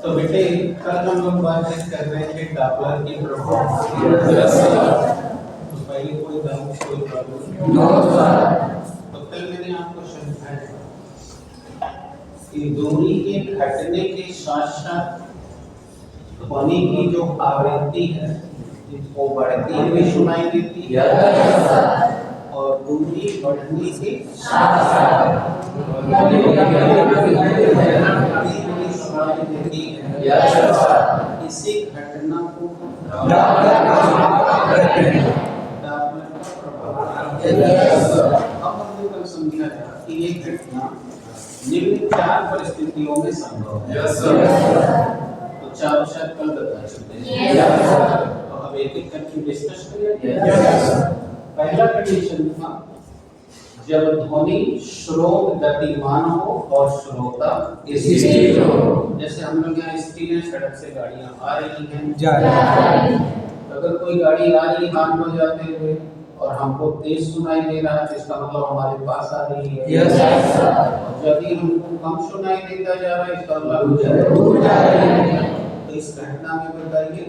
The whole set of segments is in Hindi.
तो बेटे कल हम लोग बातचीत कर रहे थे डॉपलर की प्रभाव। Yes sir. तो पहले कोई डाउट कोई प्रॉब्लम? No sir. तो कल मैंने आपको समझाया कि ध्वनि के घटने के साथ साथ ध्वनि की जो आवृत्ति है वो बढ़ती हुई सुनाई देती है। Yes sir. और ध्वनि बढ़ने के साथ साथ सुनाई देती है। Yes sir. इसी घटना को डॉपलर का प्रभाव कहते हैं। डॉपलर का प्रभाव। Yes sir. अब हमने कल समझाया कि ये घटना निम्न चार परिस्थितियों में संभव है। Yes sir. तो चार शायद कल बता चुके हैं। Yes sir. तो अब एक एक करके डिस्कस करेंगे। Yes sir. पहला कंडीशन था जब ध्वनि स्रोत गतिमान हो और श्रोता स्थिर हो। जैसे हम लोग यहाँ स्थिर हैं, सड़क से गाड़ियाँ आ रही हैं जा रही है। अगर कोई गाड़ी आ रही है हॉर्न बजाते हुए और हमको तेज सुनाई दे रहा है तो इसका मतलब हमारे पास आ रही है। Yes sir. और यदि हमको कम सुनाई देता जा रहा है इसका मतलब दूर जा रही है। तो इस घटना में बताइए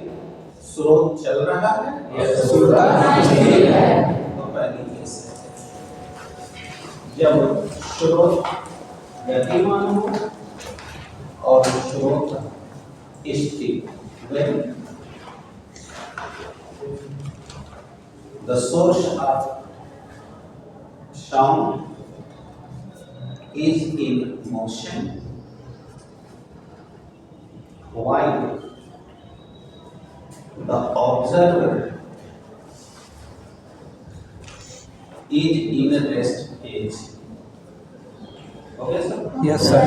स्रोत चल रहा है यस श्रोता स्थिर है। तो पहली केस है जब स्रोत गतिमान हो और स्रोत स्थिर। when the source of sound is in motion while the observer is in a rest stage। Okay sir? Yes sir.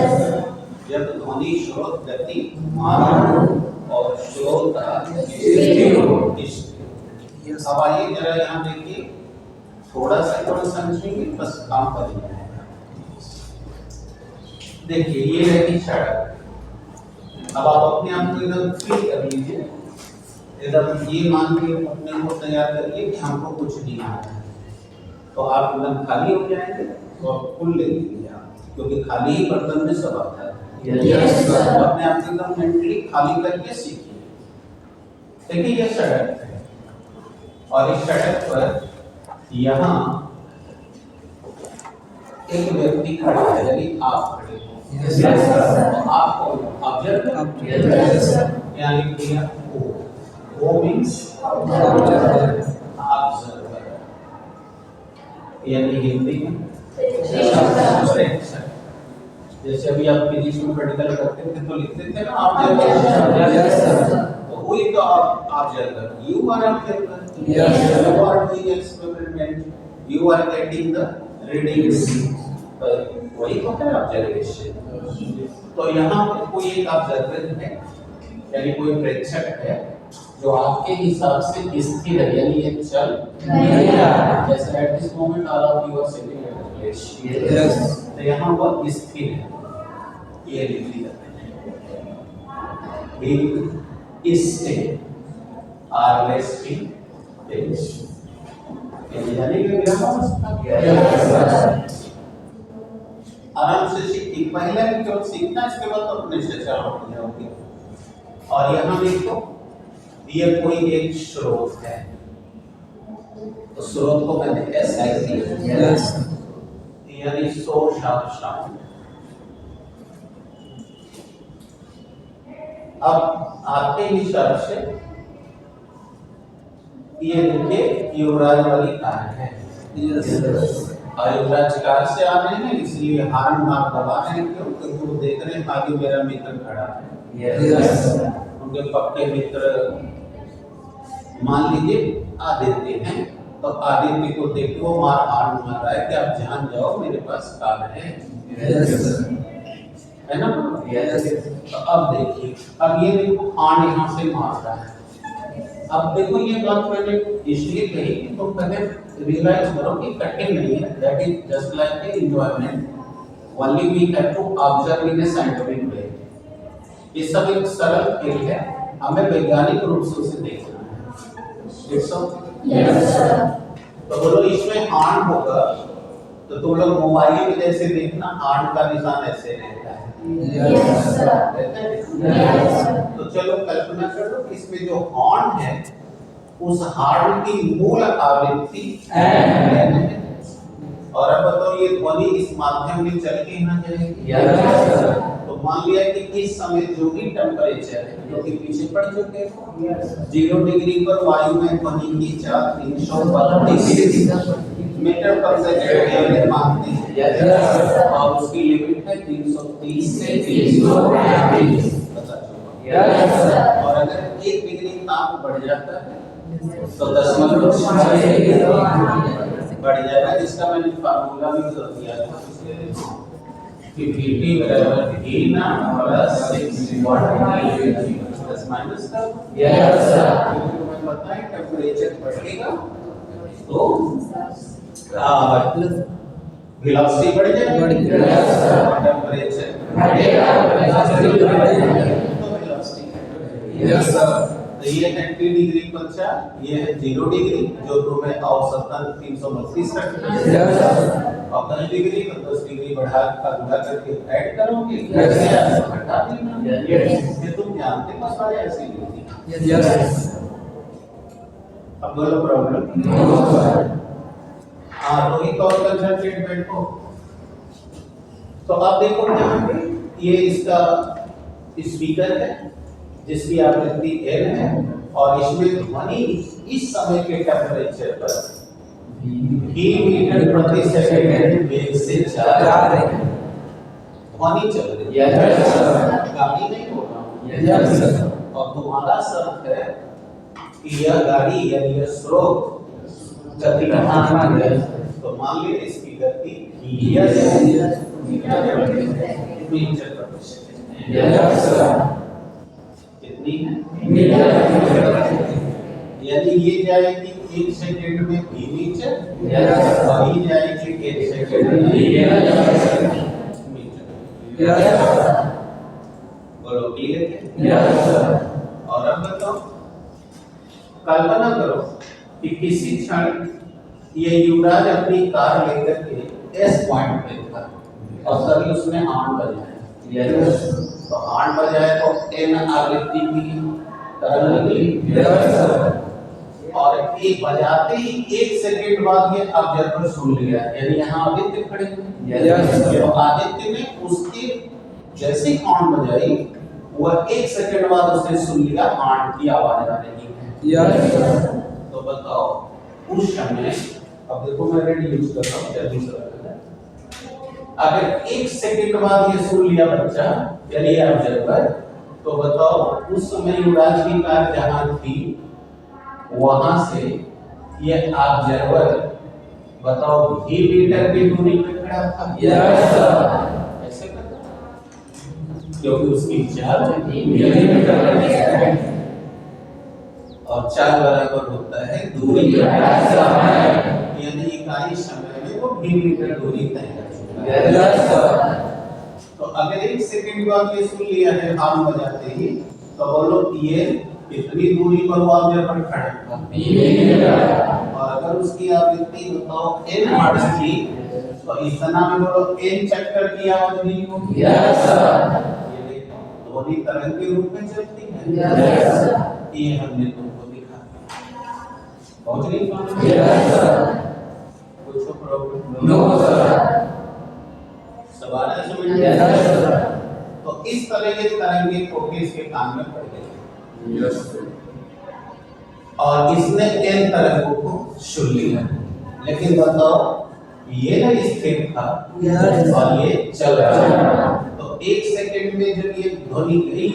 जब ध्वनि स्रोत गतिमान और स्रोत स्थिर हो। स्थिर। अब आइए जरा यहाँ देखिए थोड़ा सा थोड़ा समझेंगे बस काम कर लेंगे। देखिए ये रही सड़क। अब आप अपने आप को एकदम फील कर लीजिए, एकदम ये मान के अपने को तैयार करिए कि हमको कुछ नहीं आ रहा है। तो आप एकदम खाली हो जाएंगे तो आप फुल ले लीजिए आप, क्योंकि खाली ही बर्तन में सब आता है। Yes sir. अपने आप को एकदम मेंटली खाली करके सीखिए। देखिए ये सड़क है और इस सड़क पर यहाँ एक व्यक्ति खड़ा है, यदि आप खड़े हो यस सर। तो आपको ऑब्जर्व यस सर। यानी कि वो मींस ऑब्जर्वर। यानी हिंदी में जैसे अभी आप फिजिक्स में मेडिकल करते थे तो लिखते थे ना ऑब्जर्वेशन। Yes sir. तो वही तो observer, you are observer, Yes, sir. you are doing experiment, you are getting the readings। तो वही तो है ऑब्जर्वेशन। तो यहाँ पर कोई एक ऑब्जर्वर है यानी कोई प्रेक्षक है जो आपके हिसाब से स्थिर है, यानी ये चल नहीं रहा है। जैसे at this moment all of you are sitting at a place. Yes. तो यहाँ वह स्थिर है, ये लिख लिया। He is still or resting place। यानी कि विरामावस्था। आराम से सीखिए, पहले केवल सीखना, इसके बाद तो अपने से चालू हो जाओगे। और यहाँ देखो ये कोई एक स्रोत है, तो स्रोत को मैंने एस लिख दिया। यस। यानी सोर्स ऑफ साउंड। अब आपके हिसाब से ये देखिए युवराज वाली कार है। और युवराज कार से आ रहे हैं इसलिए हार्न मार दबा रहे हैं क्योंकि वो देख रहे हैं आगे मेरा मित्र खड़ा है। यस। उनके पक्के मित्र मान लीजिए आदित्य हैं, तो आदित्य को देखते वो हार्न मार रहा है कि आप जान जाओ मेरे पास कार है। है ना? तो अब देखिए, अब ये देखो हार्न यहाँ से मार रहा है। अब देखो ये बात मैंने इसलिए कही कि तुम पहले रियलाइज करो कि कठिन नहीं है। That is just like a enjoyment, only we have to observe in a scientific way. ये सब एक सरल खेल है, हमें वैज्ञानिक रूप से उसे देखना है। It's okay. Yes sir. तो बोलो इसमें हार्न होगा तो तुम लोग मोबाइल में जैसे देखना हार्ट का निशान ऐसे रहता है, Yes, sir. रहता है? Yes, sir. तो चलो कल्पना करो कि इसमें जो हॉर्न है उस हार्ट की मूल आवृत्ति N है। और अब बताओ ये ध्वनि इस माध्यम में चल के यहाँ जाएगी। Yes, sir. तो मान लिया कि इस समय जो भी टेम्परेचर है जो कि पीछे पड़ चुके हैं 0 डिग्री पर वायु में ध्वनि की चाल 332 मीटर पर सेकंड में मानते हैं। Yes, sir. और उसकी लिमिट है 330 से 335। पता चला? Yes, sir. और अगर 1 डिग्री ताप बढ़ जाता है तो 0.6 बढ़ जाएगा, जिसका मैंने फार्मूला भी कर दिया था पिछले दिन कि Vt बराबर V not plus 6 plus minus का। Yes, sir. तुम्हें पता है टेम्परेचर बढ़ेगा तो वेलोसिटी बढ़ जाएगी, Yes, sir. टेम्परेचर बढ़ेगा, velocity बढ़ेगी। तो वेलोसिटी बढ़ेगी। Yes, sir. तो ये 90 डिग्री पर चाल, ये है 0 डिग्री जो तुम्हें औसतन 332 रखना है। Yes, sir. और 10 डिग्री तो 10 डिग्री बढ़ा करके ऐड करोगे, Yes, sir. हटा देना। Yes. ये तुम जानते हो सारे ऐसे ही होती है। Yes, sir. अब बोलो प्रॉब्लम। No, sir. हाँ रोहित और कंसंट्रेट बैठो। तो अब देखो यहाँ पे ये इसका स्पीकर है जिसकी आवृत्ति N है और इसमें ध्वनि इस समय के टेम्परेचर पर V मीटर प्रति सेकंड वेग से जा रही है। ध्वनि चल रही है। Yes, sir. गाड़ी नहीं हो रहा। Yes, sir. और तुम्हारा शर्त है कि यह गाड़ी यानी यह स्रोत गति कहाँ है। तो मान लीजिए इसकी गति मीटर प्रति सेकंड। Yes, sir. कितनी है? Meter. यानी ये जाएगी 1 सेकंड में V मीटर Yes. और ये जाएगी 1 सेकंड में मीटर। Yes, sir. बोलो क्लियर है? Yes, sir. और अब बताओ, कल्पना करो कि किसी क्षण ये युवराज अपनी कार लेकर के एस पॉइंट पे था और तभी उसने हॉर्न बजाया। Yes. तो हॉर्न बजाया तो एन आवृत्ति की तरंग निकली। Yes, sir. और ये बजाते ही 1 सेकंड बाद ये ऑब्जर्वर सुन लिया, यानी यहाँ आदित्य खड़े हैं। Yes, sir. तो आदित्य ने उसके जैसे ही हॉर्न बजाई वह 1 सेकंड बाद उसने सुन लिया हॉर्न की आवाज आ रही है। Yes, sir. तो बताओ उस समय, अब देखो मैं रेडी यूज कर रहा हूँ जल्दी से, अगर 1 सेकंड बाद ये सुन लिया बच्चा यानी ऑब्जर्वर, तो बताओ उस समय युवराज की कार जहां थी वहां से ये ऑब्जर्वर बताओ V मीटर की दूरी पे खड़ा था। Yes, sir. ऐसे करता क्योंकि उसकी चाल Millimeter. और चाल बराबर होता है दूरी, Yes, sir. यानी इकाई समय में वो V मीटर दूरी तय कर चुका है। Yes, sir. तो अगर 1 सेकंड बाद ये सुन लिया है हॉर्न बजाते ही, तो बोलो ये कितनी दूरी पर वो ऑब्जर्वर खड़ा था। Millimeter. और अगर उसकी आवृत्ति बताओ n हर्ट्ज थी तो इतना में बोलो n चक्कर की आवाज नहीं होगी। Yes, sir. ये देखो ध्वनि तरंग के रूप में चलती है। Yes, sir. ये हमने तुमको दिखा पहुंच गई समझ? Yes, sir. कुछ प्रॉब्लम No, sir. सवाल है समझ? Yes, sir. तो इस तरह के तरंगे फोकस के कान में पड़ गए Yes, sir. और इसने n तरंगों को सुन लिया, लेकिन बताओ ये ना स्थिर था Yes. और ये चल रहा था। तो 1 सेकंड में जब ये ध्वनि गई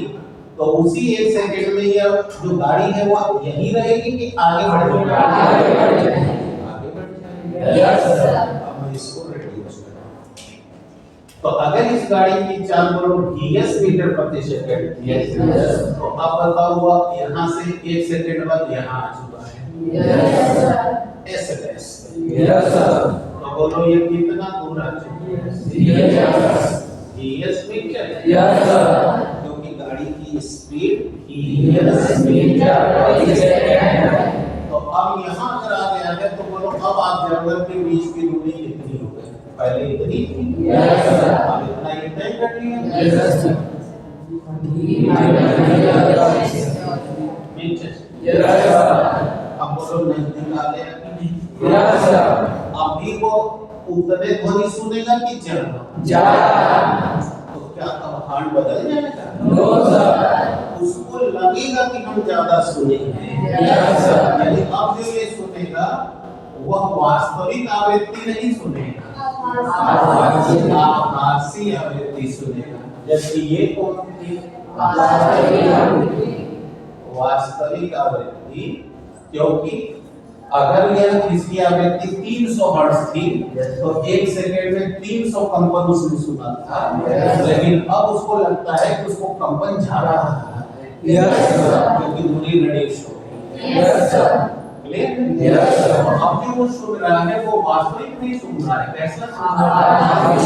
तो उसी 1 सेकंड में ये जो गाड़ी है वो यहीं रहेगी कि आगे बढ़ जाएगी? आगे बढ़ जाएगी। आगे बढ़ जाएगी। Yes, sir. अब मैं इसको रिड्यूस कर रहा हूं। तो अगर इस गाड़ी की चाल बोलो Vs मीटर प्रति सेकंड, Yes, yes. तो अब बताओ वो यहाँ से 1 सेकंड बाद यहाँ आ चुका है। Yes, sir. ऐसे कैसे? Yes, sir. तो बोलो ये कितना दूर आ चुकी है? Yes. Vs metre. Yes, sir. क्योंकि गाड़ी की स्पीड Yes, meter प्रति सेकंड। तो अब यहाँ अगर आ गया है तो बोलो अब ऑब्जर्वर के बीच की दूरी कितनी हो गई? पहले इतनी थी, Yes, sir. अब इतना ये तय कर लिया। Yes, sir. नीचे Yes, sir. अब बोलो नजदीक आ गया कि नहीं? Yes, sir. अभी वो उतने ध्वनि सुनेगा कि ज्यादा? ज्यादा। तो क्या हाथ बदल जाएगा? No, sir. उसको लगेगा कि हम ज्यादा सुने हैं। Yes, sir. यानी अब जो ये सुनेगा वह वास्तविक आवृत्ति नहीं सुनेगा, आभासी आवृत्ति सुनेगा। जबकि ये कौन थी? वास्तविक आवृत्ति। क्योंकि अगर यह किसी आवृत्ति 300 हर्ट्ज थी तो 1 सेकंड में 300 कंपन उसने सुना था, लेकिन अब उसको लगता है कि उसको कंपन जा रहा है। Yes, sir. क्योंकि दूरी रिड्यूस हो गई। Yes, sir. Clear? Yes, sir. अब जो वो सुन रहा है वो वास्तविक नहीं सुन रहा है, कैसा सुन रहा है?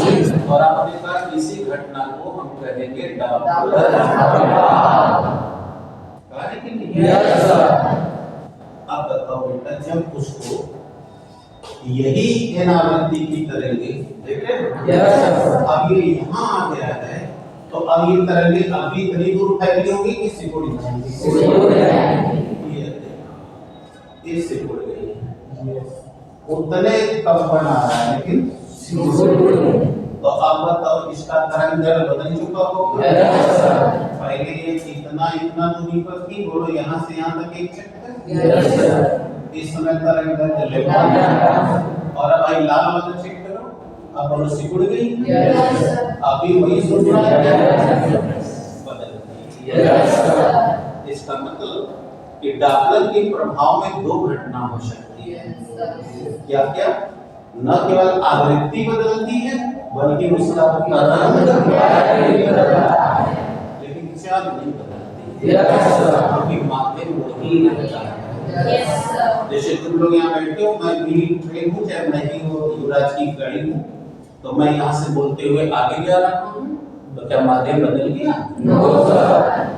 और आपने कहा इसी घटना को हम कहेंगे डॉपलर प्रभाव। कहा है कि नहीं? Yes, sir. अब बताओ बेटा, जब उसको यही एन आवृत्ति की तरंगे देख रहे हो? Yes, sir. अब ये यहाँ आ गया है तो अब ये तरंगे अभी इतनी दूर फैली होगी कि सिकुड़ जाएंगी? ये सिकुड़ गई, उतने कंपन आ रहा है लेकिन तो अब बताओ इसका तरंग दैर्घ्य बदल चुका होगा। Yes, sir. पहले ये इतना दूरी पर थी, बोलो यहाँ से यहाँ तक एक चक्कर। Yes, sir. इस समय तरंग दैर्घ्य लेगा और अब आई लाल वाला चेक करो, अब बोलो सिकुड़ गई। Yes, sir. अभी वही सुन रहा है, बदल गई। Yes, sir. इसका मतलब कि डॉपलर के प्रभाव में दो घटना हो सकती है। क्या क्या? न केवल आवृत्ति बदलती है बल्कि उसका तरंग लेकिन चाल नहीं बदलती है। Yes, sir. क्योंकि माध्यम वही रहता है। जैसे तुम लोग यहाँ बैठे हो, मैं भी ट्रेन हूँ, चाहे मैं ही वो युवराज की गाड़ी हूँ, तो मैं यहाँ से बोलते हुए आगे जा रहा हूँ, तो क्या माध्यम बदल गया? No, sir.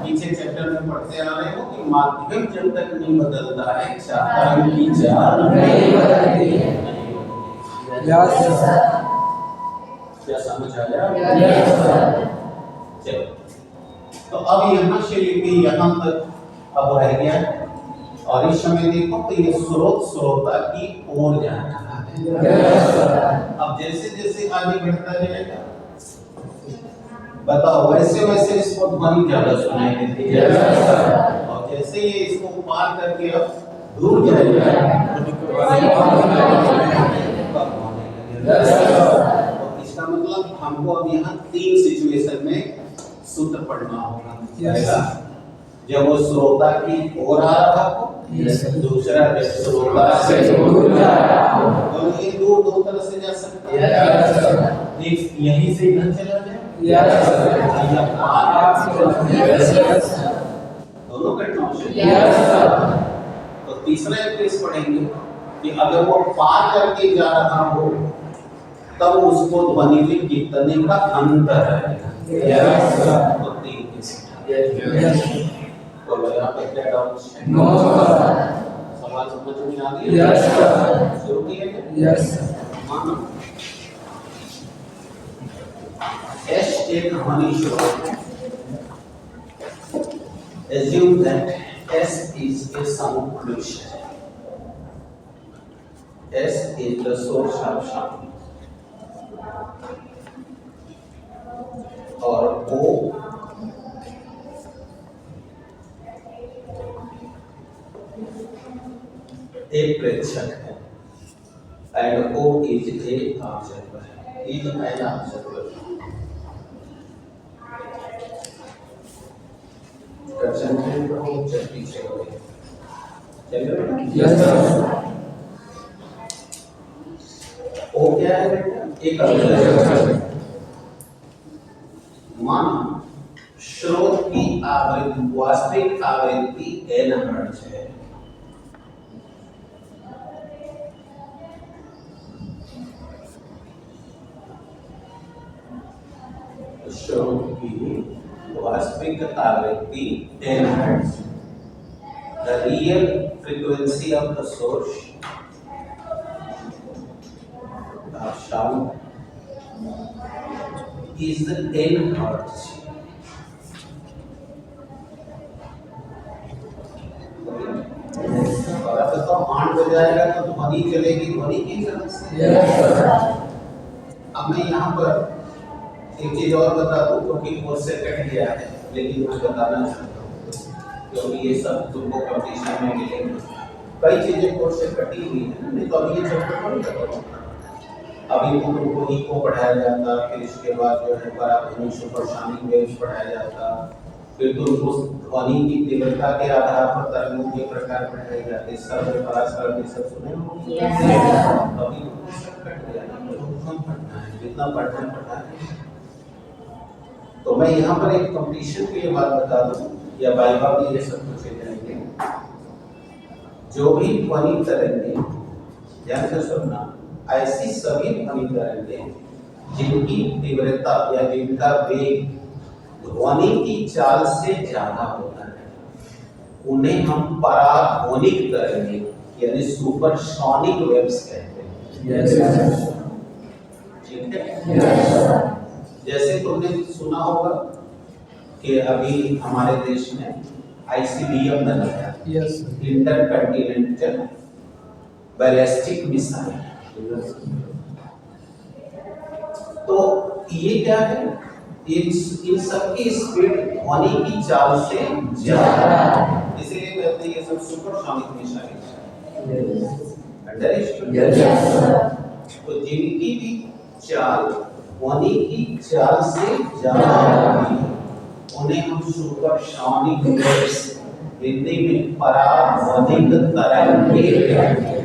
पीछे चैप्टर में पढ़ते आ रहे हो कि माध्यम जब तक नहीं बदलता है तरंग की चाल नहीं बदलती है। Yes, sir. क्या समझ आया? Yes, sir. चलो, तो अब यहाँ से लेके यहाँ तक अब रह गया, और इस समय देखो तो ये स्रोत श्रोता की ओर जा रहा है। Yes, sir. अब जैसे जैसे आगे बढ़ता जाएगा, बताओ वैसे वैसे इसको ध्वनि ज्यादा सुनाई देती है। Yes, sir. और जैसे ये इसको पार करके अब दूर जाएगा Yes, sir. तो इसका मतलब हमको अब यहाँ 3 सिचुएशन में सूत्र पढ़ना होगा। Yes. जब वो श्रोता की ओर आ रहा हो, Yes, sir. दूसरा जब श्रोता से दूर जा रहा हो। तो ये दो तरह से जा सकता है। Yes, sir. एक यहीं से इधर चला जाए, Yes, sir. या पार Yes, yes. दोनों घटनाओं से। Yes, sir. तो तीसरा एक केस पढ़ेंगे कि अगर वो पार करके जा रहा हो तब उसको ध्वनि में कितने का अंतर है। Yes, sir. तो 3 केस। Yes. तो यहाँ पे क्या डाउट्स है? No, sir. सवाल समझ में आ गया? Yes, sir. शुरू किए क्या? Yes, sir. मानो S एक ध्वनि स्रोत है। Assume that S is a sound pollution. S is the source of sound. और O एक प्रेक्षक है, and O is a observer. Is an observer. Concentrate करो, जल्दी से करो। चलो बेटा। Yes, sir. O क्या है बेटा? एक observer। मानो स्रोत की आवृत्ति, वास्तविक आवृत्ति n हर्ट्ज है। स्रोत की वास्तविक आवृत्ति 10 hertz. The real frequency of the source of sound is 10 hertz. और अब तो हार्ट बजाएगा तो ध्वनि चलेगी, ध्वनि की तरफ से। अब मैं यहाँ पर एक चीज और बता दूं, क्योंकि कोर्स से कट गया है, लेकिन मैं बताना चाहता हूँ क्योंकि ये सब तुमको कंपटीशन में मिलेंगे। कई चीजें कोर्स से कटी हुई है, नहीं तो अभी ये चैप्टर पढ़ सकता हूँ। अभी तो तुमको इको पढ़ाया जाता, फिर इसके बाद जो है पराध्वनि सुपरसोनिक वेव्स पढ़ाया जाता, फिर तुमको ध्वनि की तीव्रता के आधार पर तरंगों के प्रकार पढ़ाए जाते, सर्व परासर्व ये सब सुने होंगे। अभी तो सब कट गया ना, तो कम पढ़ना है, जितना पढ़ना पढ़ा है। तो मैं यहाँ पर एक कंपटीशन के लिए बात बता दूं, या वाइवा में ये सब कुछ करेंगे। जो भी ध्वनि तरंगे, ध्यान से सुनना, ऐसी सभी ध्वनि तरंगे जिनकी तीव्रता या जिनका वेग ध्वनि की चाल से ज्यादा होता है, उन्हें हम पराध्वनिक तरंगे यानी सुपरसोनिक वेव्स कहते हैं। ठीक है। जैसे तुमने सुना होगा कि अभी हमारे देश में ICBM बना है, इंटरकॉन्टिनेंटल बैलिस्टिक मिसाइल। तो ये क्या है, इन सबकी स्पीड ध्वनि की चाल से ज्यादा है, इसीलिए कहते हैं ये सब सुपरसोनिक मिसाइल। तो जिनकी भी चाल ध्वनि की चाल से ज्यादा होती है, उन्हें हम सुपरसोनिक वेव्स, हिंदी में पराध्वनिक तरंगे कहते हैं।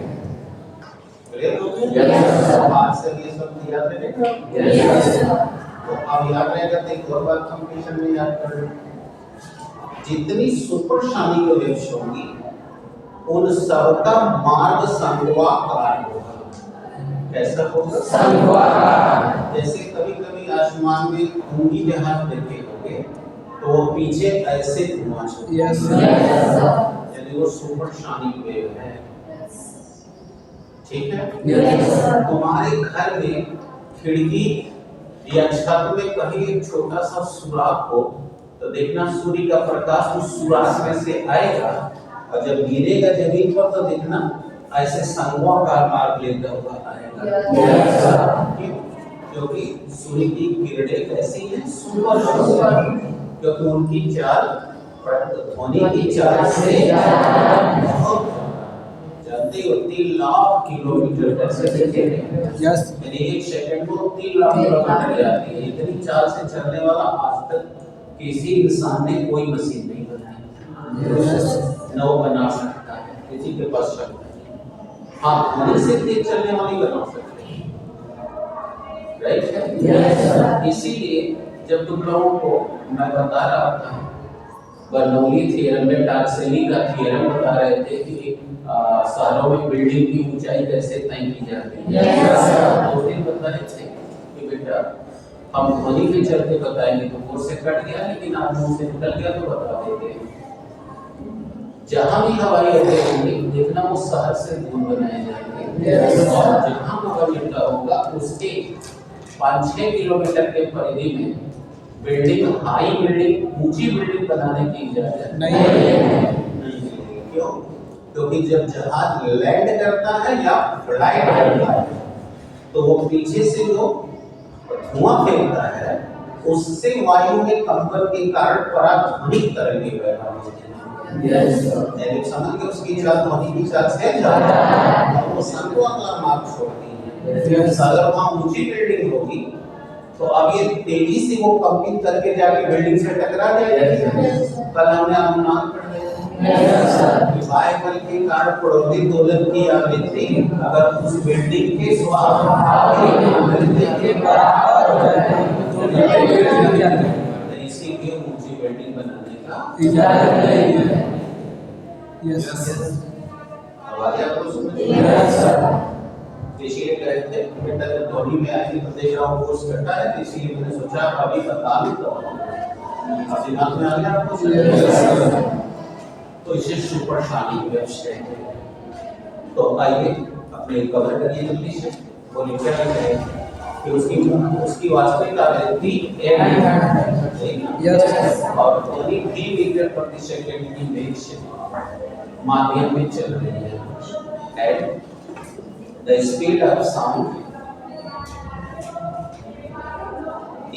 आज से ये सब याद रहेगा। तो अब याद रहेगा तो एक और बात कंपटीशन में याद कर लो, जितनी सुपरसोनिक वेव्स होंगी उन सबका मार्ग संगवाकार होगा। कैसा होगा? संगवाकार। जैसे कभी-कभी आसमान में ऊंगी जहाज देखे होंगे तो वो पीछे ऐसे घुमा छोड़ते हैं, यानी वो सुपरसोनिक वेव है। ठीक है। तुम्हारे घर में खिड़की या छत में कहीं एक छोटा सा सुराख हो तो देखना सूर्य का प्रकाश उस सुराख में से आएगा, और जब गिरेगा जमीन पर तो देखना ऐसे संगवाकार मार्ग लेकर हुआ आएगा। क्योंकि सूर्य की किरणें कैसी हैं? सुपरसोनिक, क्योंकि उनकी चाल ध्वनि की चाल से बहुत, जानते हो 3 लाख किलोमीटर तक से चलेगी। यानी एक सेकंड को 3 लाख किलोमीटर जाती है। इतनी चाल से चलने वाला आज तक किसी इंसान ने कोई मशीन नहीं बनाई, न वो बना सकता है, किसी के पास शक्ति नहीं। हाँ, ध्वनि से तेज चलने वाली बना सकते हैं, राइट है। इसीलिए जब तुम लोगों को मैं बता रहा था बर्नौली थ्योरम में, टाक्सेली का थ्योरम बता रहे थे कि शहरों में बिल्डिंग की ऊंचाई कैसे तय की जाती है, तो दिन बता रहे थे कि बेटा हम ध्वनि के चलते बताएंगे, तो कोर्स से कट गया, लेकिन आप मुंह से निकल गया तो बता देते। जहां भी हवाई अड्डे होंगे देखना वो शहर से दूर बनाए जाएंगे, और जहां हवाई अड्डा होगा उसके 5-6 किलोमीटर के परिधि में बिल्डिंग, हाई बिल्डिंग, ऊंची बिल्डिंग बनाने की इजाजत नहीं है। क्यों? क्योंकि जब जहाज लैंड करता है या फ्लाइट करता है तो वो पीछे से जो धुआं फेंकता है उससे वायु में कंपन के कारण पराध्वनिक तरंगे पैदा होती हैं। समझ के उसकी चाल ध्वनि की चाल से ज्यादा है, और वो संगवाकार मार्ग छोड़ती है। अगर वहाँ ऊंची बिल्डिंग होगी तो अब ये तेजी से वो कंपित करके जाके बिल्डिंग से टकरा जाएगी। कल हमने अनुमान पढ़ा कि वायुबल के कारण पड़ोसी दोलन की आवृत्ति अगर उस बिल्डिंग के आवृत्ति के बराबर हो जाए तो इसीलिए ऊंची बिल्डिंग बनाने का इजाजत नहीं है। आवाज आपको समझ में आ रही है? इसीलिए कहते हैं बेटा जब ध्वनि में आएंगे तो देख रहा हूँ कोर्स करता है, तो इसीलिए मैंने सोचा अभी बता भी तो अब दिमाग में आ गया आपको। तो इसे सुपरसोनिक वेव्स कहते हैं। तो आइए अपने कवर करिए जल्दी से, वो लिखा है कि उसकी वास्तविक आवृत्ति 800 Yes. और वही 3 मीटर प्रति सेकंड की वेग से माध्यम में चल रही है and the speed of sound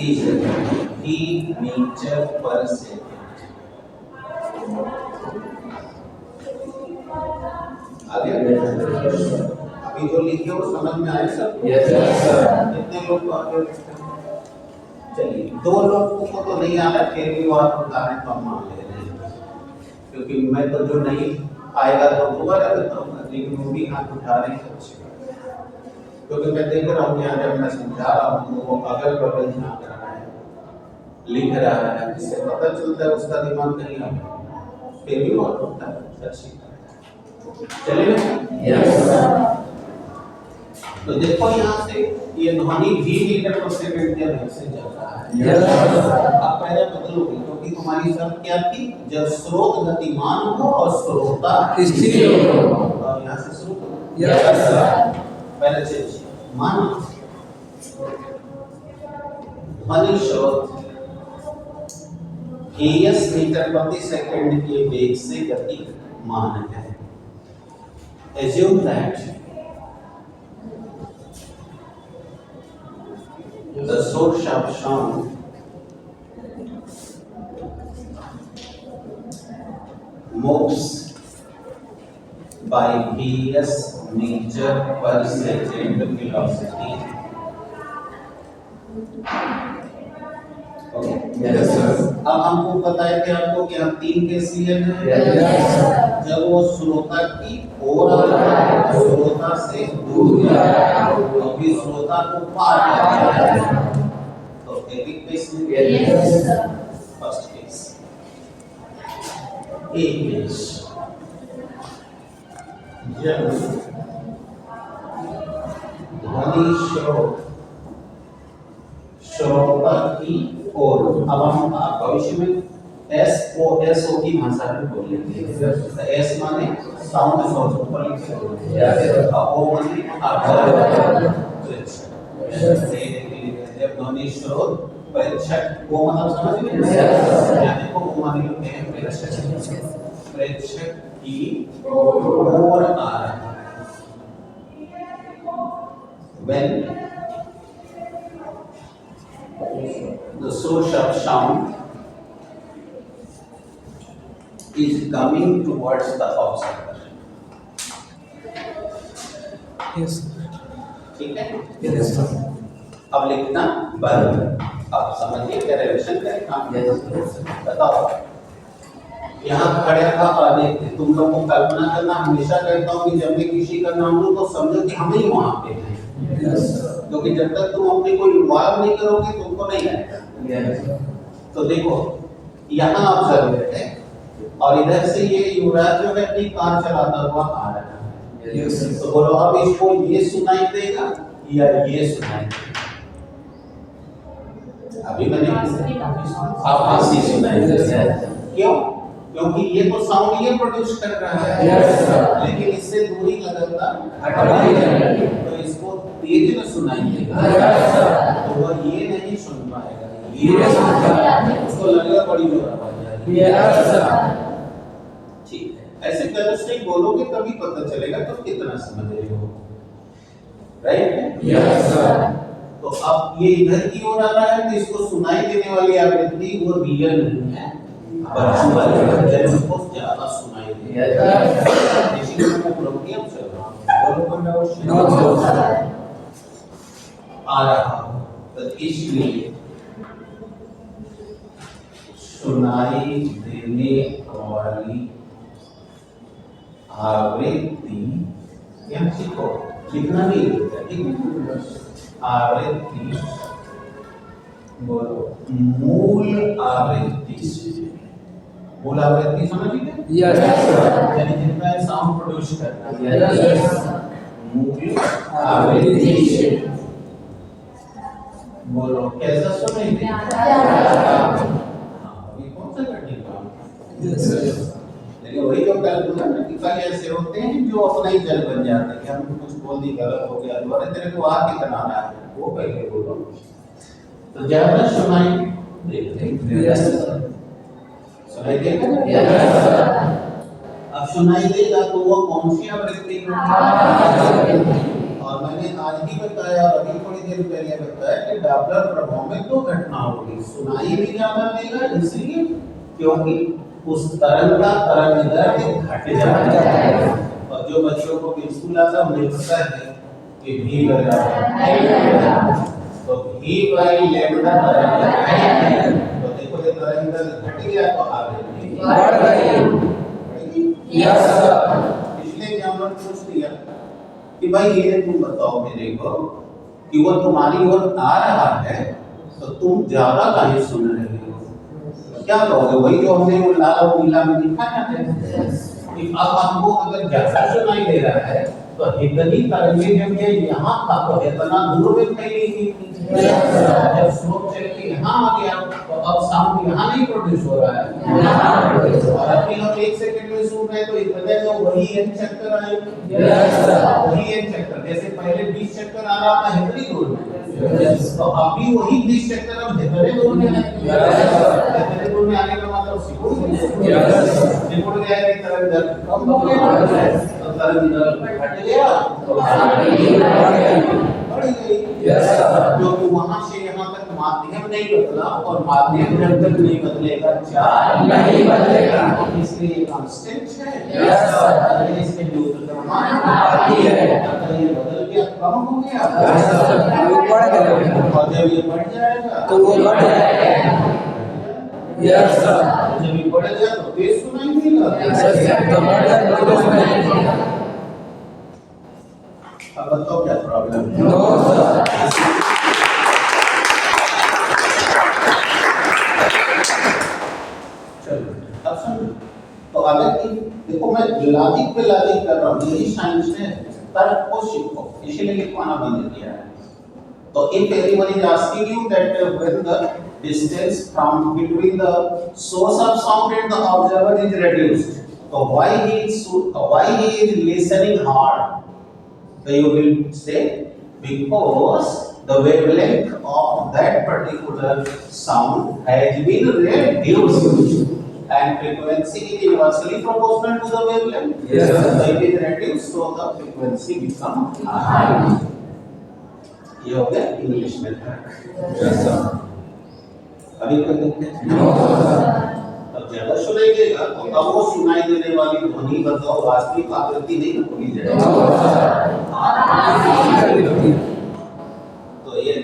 is 3 metre per second. आगे अभी जो लिखे वो समझ में आए सब? Yes, sir. कितने लोग को आगे चलिए 2 लोगों को तो नहीं आ रहा, फिर भी वो आप बता रहे हैं तो हम मान ले रहे हैं, क्योंकि मैं तो जो नहीं आएगा तो दोबारा बताऊंगा, लेकिन वो भी हाथ उठा रहे हैं अच्छी बात है। क्योंकि मैं देख रहा हूँ यहाँ जब मैं समझा रहा हूँ तो वो अगल बगल झाँक रहा है, लिख रहा है, जिससे पता चलता है उसका दिमाग कहीं आ गया, फिर भी वो होता है अच्छी बात है। चलिए Yes. तो देखो यहाँ से ये ध्वनि भी मीटर पर सेकंड के वेग से चल रहा है। Yes. अब पहले बदलोगे क्योंकि तुम्हारी शर्त क्या थी, जब स्रोत गतिमान हो और श्रोता स्थिर हो। और यहाँ से शुरू करो। Yes, sir. पहले चीज मानो ध्वनि स्रोत AS मीटर प्रति सेकंड के वेग से गतिमान है। Assume that the source of sound moves by Vs meter per second velocity. Okay. Yes, sir. अब हमको पता है कि आपको क्या 3 केस लिए हैं। Yes. जब वो श्रोता की ओर आ रहा है, श्रोता से दूर जा रहा है, तो भी श्रोता को पार कर रहा है, तो एक केस में Yes. फर्स्ट केस एक केस जब ध्वनि श्रोता की ओर, अब हम भविष्य में SO की भाषा में बोलेंगे। S माने साउंड सोर्स ऊपर लिखे, O माने जब ध्वनि स्रोत प्रेक्षक, वो मतलब समझ गए? यानी को वो माने लोग हैं प्रेक्षक की ओर आ रहा है। When the source of sound is coming towards the observer. Yes. ठीक है? Yes, sir. अब लिखना बंद। आप समझिए क्या रिलेशन का काम। Yes. बताओ यहाँ खड़े था और देखते, तुम लोग को कल्पना करना हमेशा कहता हूँ कि जब मैं किसी का नाम लूँ तो समझो कि हम ही वहाँ पे हैं। Yes. क्योंकि जब तक तुम अपने को इन्वॉल्व नहीं करोगे तुमको नहीं आएगा। Yes. तो देखो यहाँ ऑब्जर्वर है और इधर से ये युवराज जो है अपनी कार चलाता हुआ आ रहा है। Yes. तो बोलो अब इसको ये सुनाई देगा या ये सुनाई देगा? अभी मैंने आप हासी सुनाई देगा। क्यों? क्योंकि ये तो साउंड ये प्रोड्यूस कर रहा है। Yes, sir. लेकिन इससे दूरी लगातार हटती है। तो इसको तेज में सुनाई देगा। Yes, sir. तो वह ये नहीं सुन पाएगा, ये सुन उसको लगेगा बड़ी जोर आवाज आ रही है। Yes, sir. ठीक है, ऐसे कैरेक्टरिस्टिक बोलोगे तभी पता चलेगा तो कितना समझ रहे हो, राइट? Yes, sir. तो अब ये इधर की ओर आ रहा है तो इसको सुनाई देने वाली आवृत्ति वो रियल नहीं है, वर्चुअल है, जब उसको ज्यादा सुनाई दे। Yes, sir. इसीलिए मैं प्रोग्राम चल रहा हूँ, बोलो कोई डाउट? No, sir. आ रहा हूँ तो इसलिए सुनाई देने वाली आवृत्ति क्या सीखो, लिखना नहीं होता, ठीक है? आवृत्ति बोलो मूल आवृत्ति से, मूल आवृत्ति समझिए? Yes, sir. यानी जितना साउंड प्रोड्यूस करना है, Yes. मूल आवृत्ति से बोलो कैसा सुनेंगे? ये कौन सा कठिन काम है? Yes, sir. लेकिन वही जो कल बोला ना कि कई ऐसे होते हैं जो अपना ही जल बन जाते हैं कि हम कुछ बोल दी गलत हो गया, दोबारा तेरे को आ के बनाना है, वो पहले बोलो। तो ज्यादा सुनाई देते सुनाई देगा। अब सुनाई देगा तो वो कौन सी आवृत्ति होगी? और मैंने आज ही बताया, अभी थोड़ी देर पहले बताया कि डॉपलर प्रभाव में दो घटना होगी, सुनाई भी ज्यादा देगा इसलिए क्योंकि उस तरंग का तरंग दैर्घ्य घट जाएगा। और जो बच्चों को बिल्कुल आता उन्हें पता है कि भी लगा तो भी बाई लैम्डा तरंग है। तो देखो ये तरंग दैर्घ्य घट गया तो आवृत्ति बढ़ गई। Yes sir. इसलिए जानवर पूछ दिया कि भाई ये तुम बताओ मेरे को कि वो तुम्हारी ओर आ रहा है तो तुम ज्यादा काहे सुन रहे हो? क्या कहोगे? वही जो हमने वो लाल और नीला में दिखाया है कि अब आपको अगर ज्यादा सुनाई दे रहा है तो इतनी तरंगे जब ये यहाँ था तो इतना दूर में फैली थी। जब स्लोप चल के यहाँ आ गया तो अब साउंड यहाँ नहीं प्रोड्यूस हो रहा है और अभी हम 1 सेकंड में सुन रहे हैं तो इतने तो वही एक चक्कर आएंगे। वही एक चक्कर जैसे पहले 20 चक्कर आ रहा था इतनी दूर में तो अभी वही 20 चक्कर अब इतने दूर में आएंगे। इतने दूर में आने का मतलब सिकुड़ गया कि तरंग दैर्घ्य कम हो गया तो तरंग दैर्घ्य घट गया तो बढ़ गई। क्योंकि वहां से यहाँ तक माध्यम नहीं बदला और माध्यम जब तक नहीं बदलेगा चार्ज नहीं बदलेगा, इसलिए कांस्टेंट है। अगर इसके द्रव्यमान बाकी है अगर ये बदल गया कम हो गया और जब ये बढ़ जाएगा तो वो बढ़ जाएगा। Yes sir. जब ये बढ़ जाए तो तेज सुनाई देगा। अब बताओ क्या प्रॉब्लम है? No sir. चलो अब सुनो। तो अगर कि देखो मैं लॉजिक पे लॉजिक कर रहा हूँ, यही साइंस है। तर्क को सीखो, इसीलिए लिखवाना बंद किया है। तो if anyone is asking you that when the distance from between the source of sound and the observer is reduced, so why he is listening hard? So you will say because the wavelength of that particular sound has been reduced and frequency is inversely proportional to the wavelength. Yes, sir. So it is reduced, so the frequency becomes high. ये हो गया इंग्लिश में। Yes sir. अभी कोई दिक्कत नहीं? अब ज्यादा सुनाई देगा तो अब वो सुनाई देने वाली ध्वनि बताओ वास्तविक आवृत्ति नहीं ना भूली जाएगी। तो ये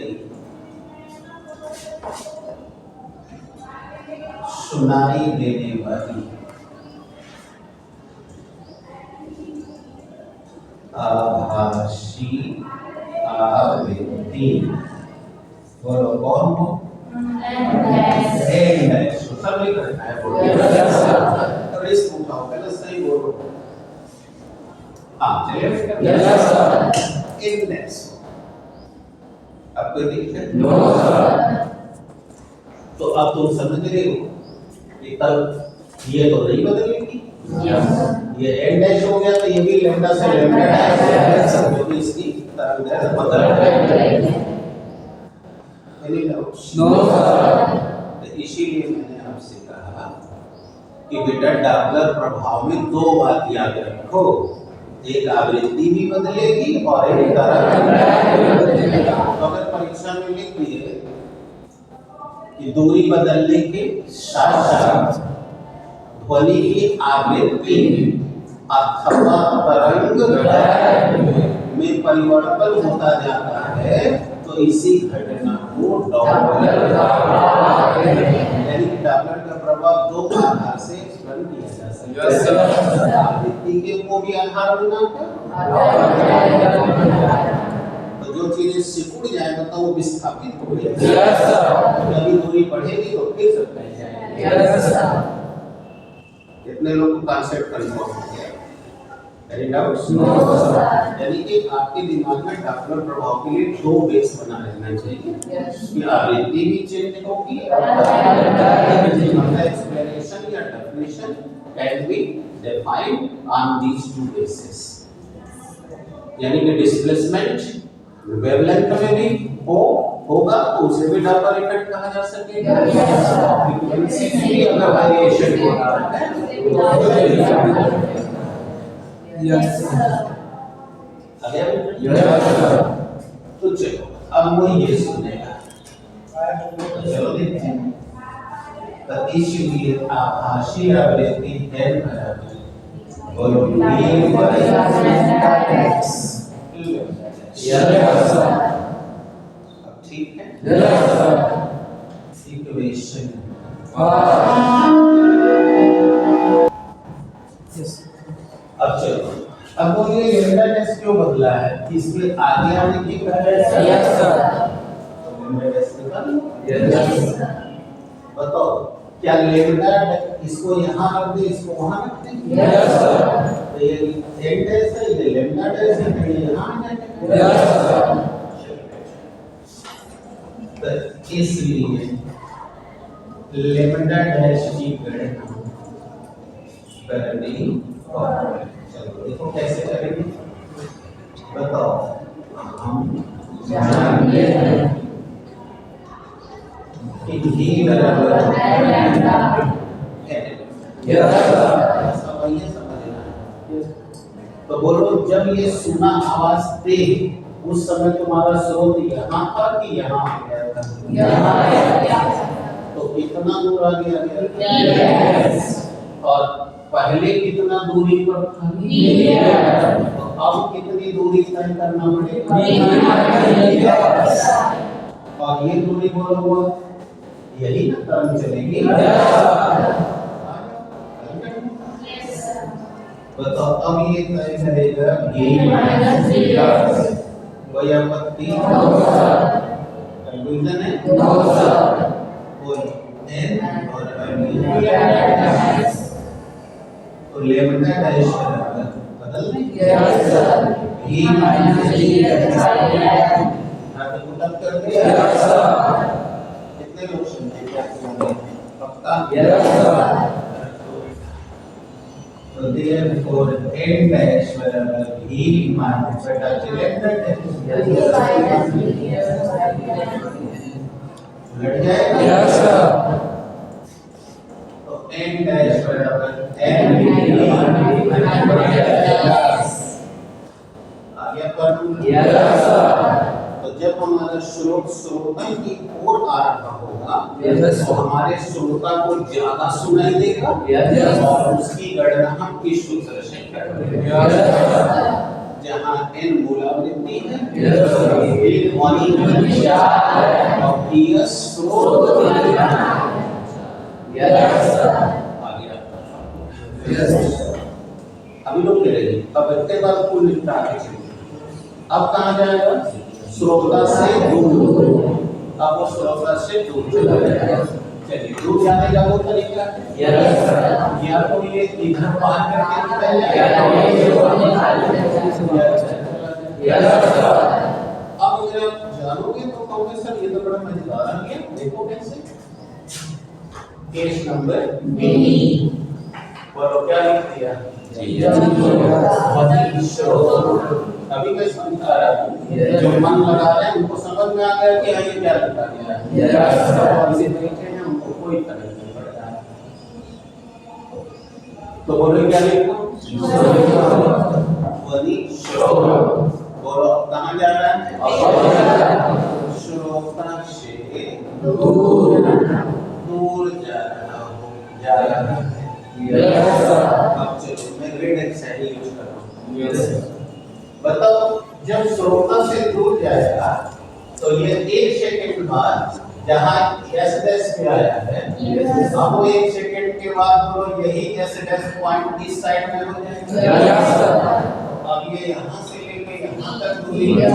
सुनाई देने वाली आभासी आवृत्ति बोलो कौन हो? सब लिख रखा है बोलो। अब इसको उठाओ पहले सही बोलो। हाँ चलिए। इंडेक्स आपको दिख रहा है? No sir. तो अब तुम समझ रहे हो कि तब ये तो नहीं बदलेगी। ये एन डैश हो गया तो ये भी लैम्डा से लैम्डा डैश क्योंकि इसकी तरंग दैर्घ्य बदल जाएगी। Any doubts? No sir. तो इसीलिए मैंने आपसे कहा कि बेटा डॉपलर प्रभाव में दो बात याद रखो, एक आवृत्ति भी बदलेगी और एक तरंग भी बदलेगी। तो अगर परीक्षा में लिख दिए कि दूरी बदलने के साथ साथ ध्वनि की आवृत्ति अथवा तरंग में परिवर्तन होता जाता है तो इसी घटना को डॉपलर यानी डॉपलर का प्रभाव दो आधार से एक्सप्लेन किया जा सकता है। आवृत्ति के को भी आधार बनाकर तो जो चीजें सिकुड़ जाए मतलब वो विस्थापित हो जाएगी। कभी दूरी बढ़ेगी तो फिर से फैल जाएगी। कितने लोग को कॉन्सेप्ट कंफर्म हो गया? Any doubts? No sir. यानी कि आपके दिमाग में डॉपलर प्रभाव के लिए दो बेस बना रहना चाहिए कि आवृत्ति भी चेंज होगी और एक्सप्लेनेशन या definition can be defined on these two basis. यानी कि डिस्प्लेसमेंट वेवलेंथ में भी हो होगा तो उसे भी डबल इफेक्ट कहा जा सकेगा। फ्रीक्वेंसी में भी अगर वेरिएशन हो रहा है Yes. अगर Yes. तो चलो अब वो ये सुनेगा। तो चलो देखते हैं। गतिशील आभासी आवृत्ति है बोलो V by x। Yes. अब ठीक है। Yes. Equation Yes. अब चलो अब वो ये लेमडा टेस्ट क्यों बदला है? इसके आगे आने की वजह से Yes, sir. तो लेमडा टेस्ट बदल Yes. बताओ क्या लेमडा इसको यहाँ रख दे इसको वहाँ रख दे? Yes, sir. तो ये एन टेस्ट है ये लेमडा टेस्ट है ये यहाँ आ जाएगा। Yes, sir. तो इसलिए लेमडा डैश की गणना करनी होगी। चलो देखो कैसे करेंगे बताओ। हम जानते हैं कि V बराबर Yes, sir. समझना। तो बोलो जब ये सुना आवाज थे उस समय तुम्हारा स्रोत यहाँ था कि यहाँ आ गया था? तो कितना दूर आ गया? Yes. और पहले कितना दूरी पर था? तो अब कितनी दूरी तय करना पड़ेगा? और ये दूरी बोलो हुआ यही ना टर्म चलेगी। बताओ अब ये तय करेगा कोई आपत्ति कंफ्यूजन है? कोई n और तो लेमडा डैश बदल देंगे V माइनस D पुटअप कर दिया। कितने लोग समझे क्या पक्का? तो therefore n dash बराबर V माइनस बटा लेमडा डैश लट जाएगा। तो n dash बराबर n आगे पर तो जब हमारा श्रोतन की ओर आ रहा होगा तो हमारे श्रोता को ज्यादा सुनाई देगा और उसकी गणना हम किस सूत्र से करेंगे? जहाँ n मूलावृत्ति है ध्वनि और PS स्रोत अभी लोग करेंगे। अब इतने बार कुल निपटा के चलिए। अब कहाँ जाएगा? श्रोता से दूर। अब वो श्रोता से दूर चला जाएगा। चलिए दूर जाने का वो तरीका या तो ये इधर पार करके निकल जाएगा। अब अगर आप जानोगे तो कहोगे सर ये तो बड़ा मजेदार आ गया। देखो कैसे केस नंबर बी बोलो क्या लिख दिया? अभी मैं समझा रहा हूँ जो मन लगा रहे हैं उनको समझ में आ गया कि ये क्या लिखा गया है। और इसी तरीके हैं उनको कोई फर्क नहीं पड़ता है। तो बोलो क्या लिखो? बोलो कहाँ जा रहा है? श्रोता से दूर जा रहा है। अब चलो मैं ग्रेड एक्साइड यूज कर रहा हूँ। बताओ जब श्रोता से दूर जाएगा तो ये 1 सेकंड बाद जहाँ एस डैश पे आया है अब वो 1 सेकंड के बाद तो यही एस डैश पॉइंट इस साइड में हो जाएगा। अब ये यहाँ से लेके यहाँ तक दूरी है।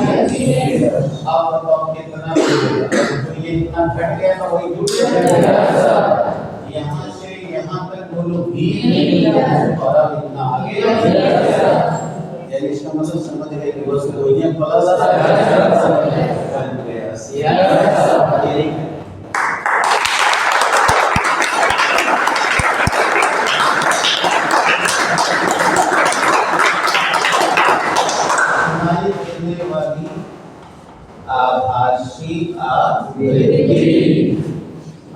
अब बताओ कितना तो ये इतना घट गया तो वही जुड़ जाएगा। यहाँ से यहाँ तक बोलो भी और अब इतना आगे यानी इसका मतलब समझ गए कि बस दो ये प्लस बन गया। यही हमारी देने वाली आभासी आभाषी आवृत्ति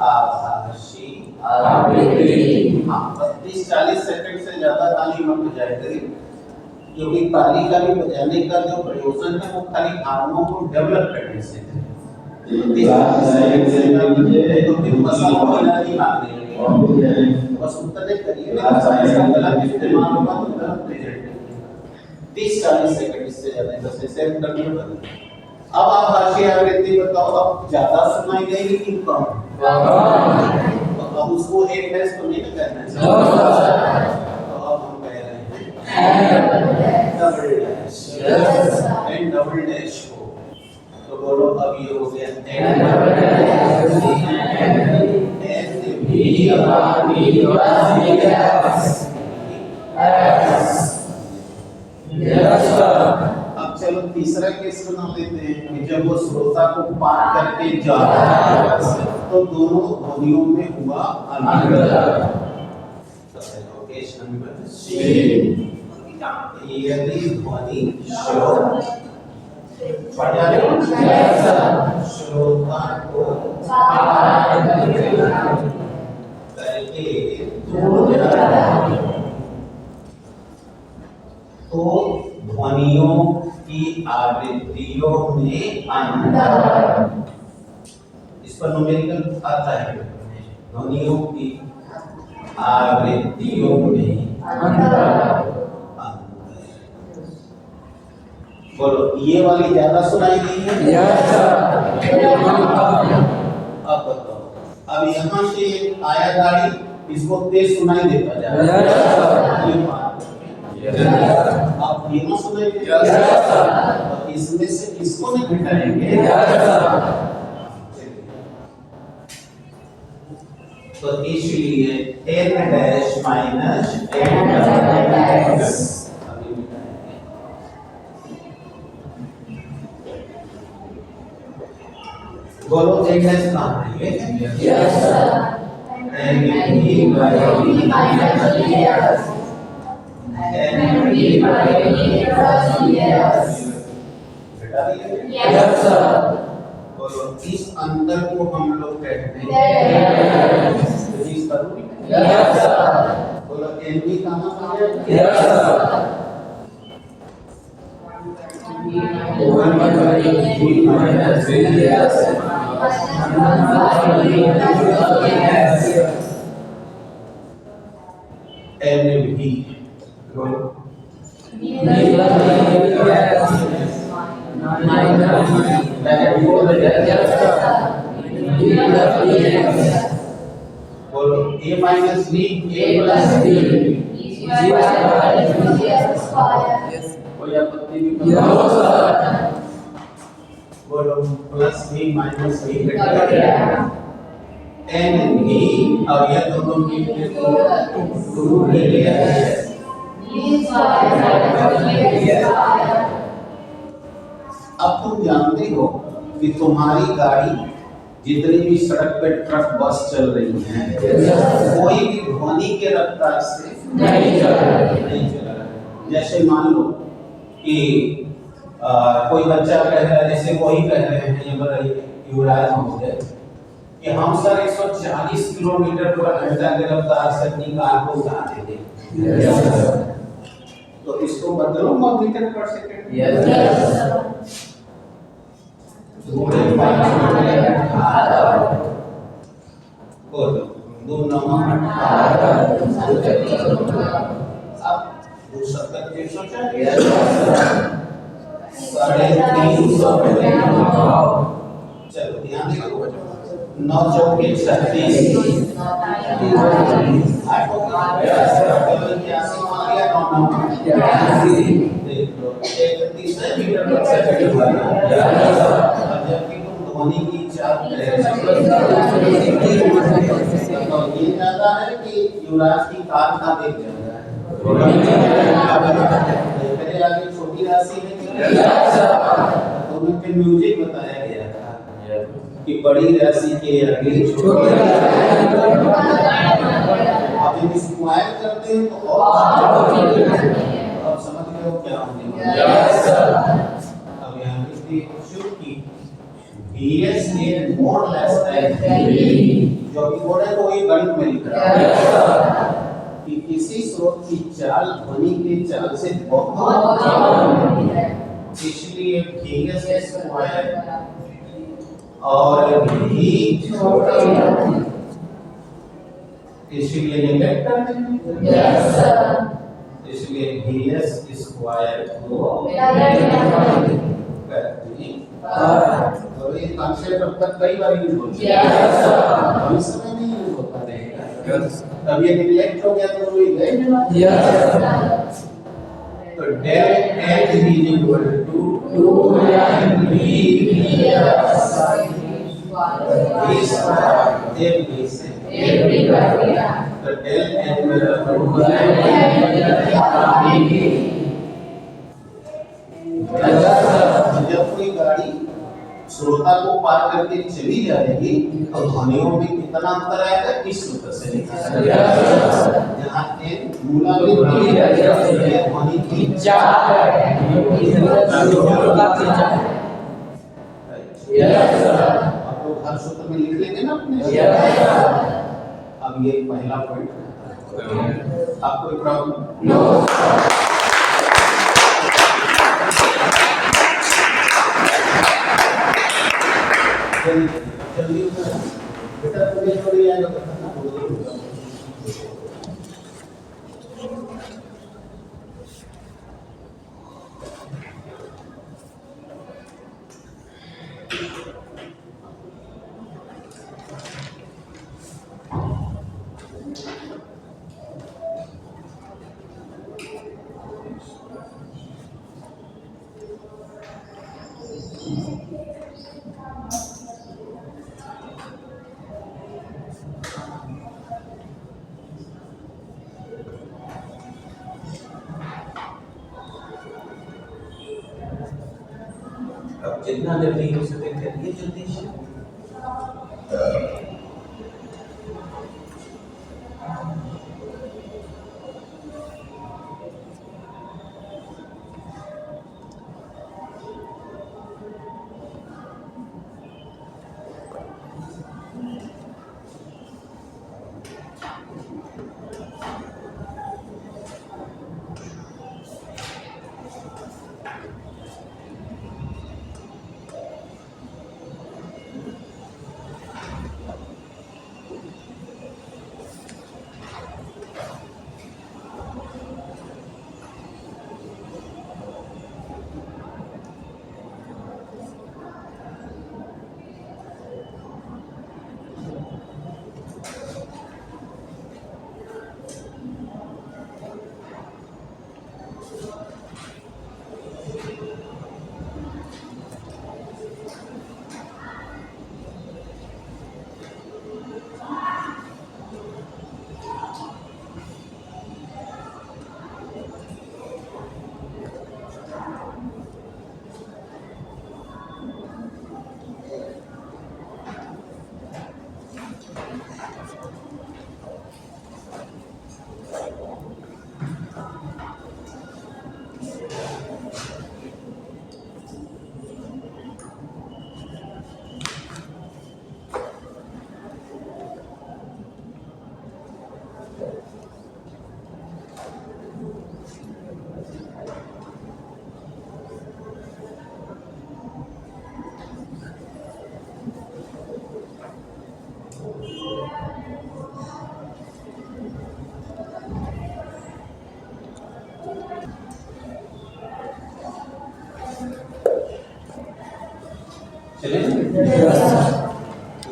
आभाषी आवृत्ति हाँ 30-40 सेकंड से ज्यादा ताली मत बजाया करिए, क्योंकि ताली का भी बजाने का जो प्रयोजन है वो खाली हार्मोन को डेवलप करने से है। तो फिर मसल को एनर्जी मांगने लगेगी, बस उतने करिए, इसका गलत इस्तेमाल होगा तो गलत रिजल्ट देंगे। 30-40 सेकंड इससे ज्यादा बस ऐसे करने बंद। अब आप आभाषी आवृत्ति बताओ, अब ज्यादा सुनाई देगी कि कम? तो अब उसको एक टेस्ट तो नहीं करना है, तो अब हम कह रहे हैं double dash and double dash को, तो बोलो अब ये हो गया N B R B S. अब चलो तीसरा केस बना लेते हैं कि जब वो श्रोता को पार करके जा रहा है तो दोनों ध्वनियों में हुआ अंतर। केस नंबर 3, यदि ध्वनि श्रोता को पार करके तो ध्वनियों की आवृत्तियों में अंतर। इस पर न्यूमेरिकल आता है, ध्वनियों की आवृत्तियों में अंतर। बोलो ये वाली ज्यादा सुनाई दी है? अब बताओ, अब यहाँ से आया गाड़ी, इसको तेज सुनाई देता जा रहा है, आप तीनों सुनेंगे, और इसमें से इसको नहीं घटाएंगे। तो इसलिए n dash minus n dash अभी मिटाएंगे। बोलो n डैश कहाँ है ये? n b by b minus ds इस अंतर को हम लोग कहते हैं बोलो एनबी कहाँ आ एनबी बोलो बोलो a minus b a plus b कोई आपत्ति भी बोलो plus b minus b n b। अब यह दोनों की 2 ले लिया है। अब तुम जानते हो कि तुम्हारी गाड़ी जितनी भी सड़क पे ट्रक बस चल रही है, कोई भी ध्वनि के रफ्तार से नहीं चल रहा है। जैसे मान लो कि कोई बच्चा कह रहा है, जैसे वही कह रहे हैं युवराज महोदय कि हम सर 140 किलोमीटर पर घंटा की रफ्तार से अपनी कार को उड़ा देंगे, तो इसको बदलो मीटर पर सेकंड। दो नंबर अब 350 चलो ध्यान देखो 9 चौके 36 8 देख लो 31 मीटर पर सेकंड हुआ। जबकि तुम ध्वनि की चाल तो ये ज्यादा है कि युवराज की कार का वेग ज्यादा है? मेरे आगे छोटी राशि है तो उनके म्यूजिक बताया गया था कि बड़ी राशि के आगे छोटी राशि। अब जब इसको ऐड करते हैं तो और अब समझ गए हो क्या होने वाला है। अब यहाँ पे चुटकी VS is more less than V. जो अभी बोल रहे हैं तो वही गणित में लिख रहा Yes, sir. है कि किसी स्रोत की चाल ध्वनि की चाल से बहुत कम है, इसलिए VS स्क्वायर और V छोटा इसलिए ये वेक्टर है। Yes, sir. इसलिए VS स्क्वायर को करते हैं तो ये कॉन्सेप्ट अब तक कई बार यूज हो चुका है, Yes, sir. अभी समय नहीं यूज होता रहेगा। अब ये नेग्लेक्ट हो गया तो वही गए ना। Yes, sir. तो del H is equal to 2 V square AB से तो डेल H मेरा जब कोई गाड़ी श्रोता को पार करके चली जाएगी तो ध्वनियों में कितना अंतर आएगा इस सूत्र से निकाला जहाँ N मूलांक ध्वनि की आप लोग हर सूत्र में लिख लेंगे ना अपने। अब ये पहला पॉइंट आप कोई प्रॉब्लम जल्दी बेटा तुम्हें थोड़ी आएगा बताना अब जितना जल्दी हो सके करिए जल्दी से।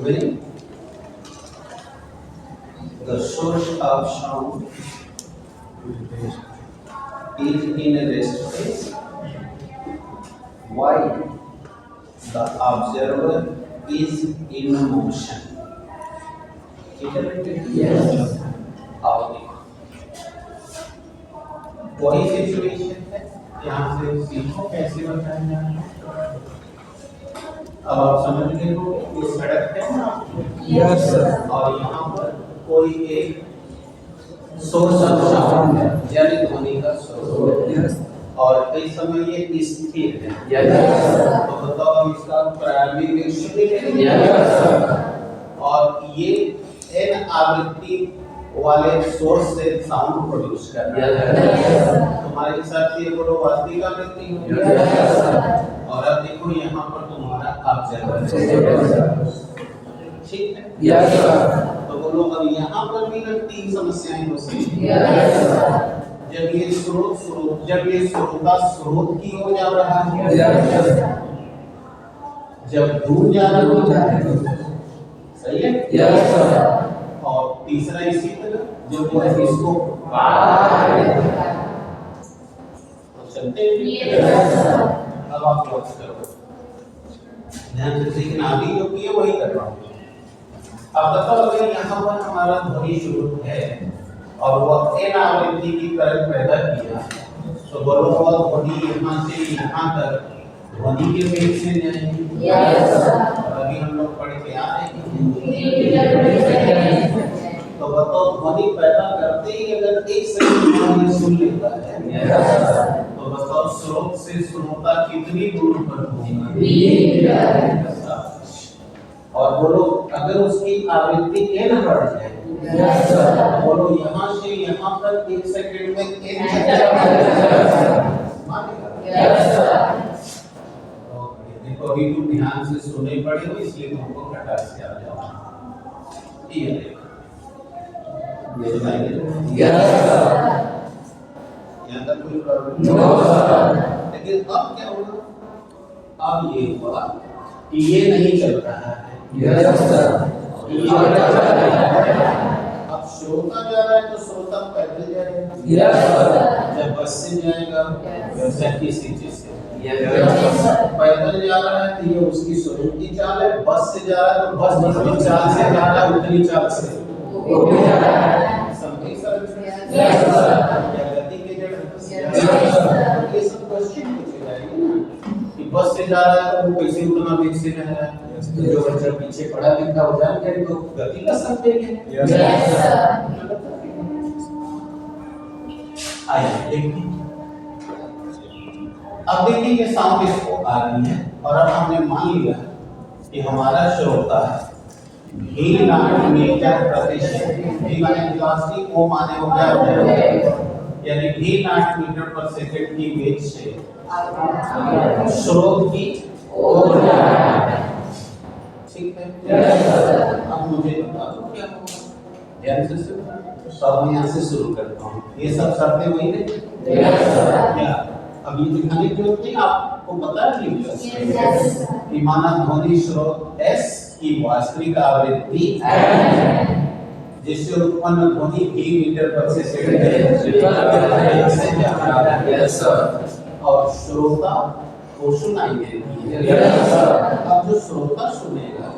Very. The source of sound is in a rest phase, while the observer is in motion. Yes. आओ देखो, वही सिचुएशन है, यहाँ से सीखो कैसे बताया जाए। अब आप समझ गए हो ये सड़क है ना, Yes, sir. और यहाँ पर कोई एक सोर्स ऑफ साउंड है, यानी ध्वनि का स्रोत, Yes. और इस समय ये स्थिर है। Yes, sir. तो बताओ अब इसका प्रारंभिक वेग शून्य है। Yes, sir. और ये n आवृत्ति वाले सोर्स से साउंड प्रोड्यूस कर रहा है। Yes, sir. तुम्हारे हिसाब से ये बोलो वास्तविक आवृत्ति है। Yes, sir. और अब देखो यहाँ पर तुम्हारा ऑब्जर्वर, ठीक है। Yes, sir. तो बोलो अब यहाँ पर भी ना तीन समस्याएं हो सकती हैं। Yes, sir. जब ये जब ये श्रोता स्रोत की ओर जा रहा है, Yes, sir. जब दूर जा रहा है, सही है। Yes, sir. और तीसरा इसी तरह जो वो है इसको तो चलते हैं। Yes, sir. अब आप वॉच करो, ध्यान से सीखना, अभी जो किए वही कर रहा हूँ। अब बताओ अगर यहाँ पर हमारा ध्वनि शुरू है और वह n आवृत्ति की तरंग पैदा किया, तो बोलो वह ध्वनि यहाँ से यहाँ तक ध्वनि के वेग से जाएगी। Yes, sir. अभी हम लोग पढ़ के आ रहे हैं। 3 मीटर तो बताओ ध्वनि पैदा करते ही अगर एक सेकंड ध्वनि सुन लेता है, Yes, sir. तो बताओ स्रोत से श्रोता कितनी दूर पर होगा? 3 मीटर और बोलो अगर उसकी आवृत्ति n बढ़ जाए, Yes, sir. बोलो यहाँ से यहाँ तक एक सेकंड में n मानेगा? Yes, sir. देखो अभी तुम ध्यान से सुने पड़े हो, इसलिए तुमको खटाक से आ जाओ। ये देखो, ये सुनाई दे रहा है? Yes, sir. यहाँ तक कोई प्रॉब्लम No, sir. लेकिन अब क्या होगा? अब ये हुआ कि ये नहीं चल रहा है। Yes, sir. अब श्रोता जा रहा है तो श्रोता पैदल जाएगा। Yes, sir. जब बस से जाएगा या किसी चीज से, Yes, sir. पैदल जा रहा है तो ये उसकी स्वरूप की चाल है। बस से जा रहा है तो बस जितनी चाल से जा रहा है उतनी चाल से समझे सर? Yes, sir. या गति के जड़ Yes, sir. ये सब क्वेश्चन पूछे जाएंगे ना कि बस से जा रहा है तो वो कैसे उतना वेग से जा रहा है। जो बच्चा पीछे पढ़ा लिखा हो जाए तो गति का समझेंगे। Yes, sir. आइए देखिए, अब देखिए ये साउंड इसको आ रही है और अब हमने मान लिया कि हमारा श्रोता v0 मीटर प्रति सेकंड, v माने वेलोसिटी, o माने हो गया यानी v0 मीटर पर सेकंड की वेग से स्रोत की ओर जा रहा है। ठीक है। Yes, sir. अब मुझे बता दो क्या होगा, ध्यान से सुनो। अब मैं यहाँ से शुरू करता हूँ। ये सब शर्तें वही नहीं Yes, sir. क्या अब ये दिखाने की जरूरत नहीं, आपको पता है Yes, sir. कि माना ध्वनि स्रोत S की वास्तविक आवृत्ति जिससे उत्पन्न ध्वनि v मीटर पर सेकंड है। Yes, sir. और श्रोता को सुनाई देती है। Yes, sir. अब जो श्रोता सुनेगा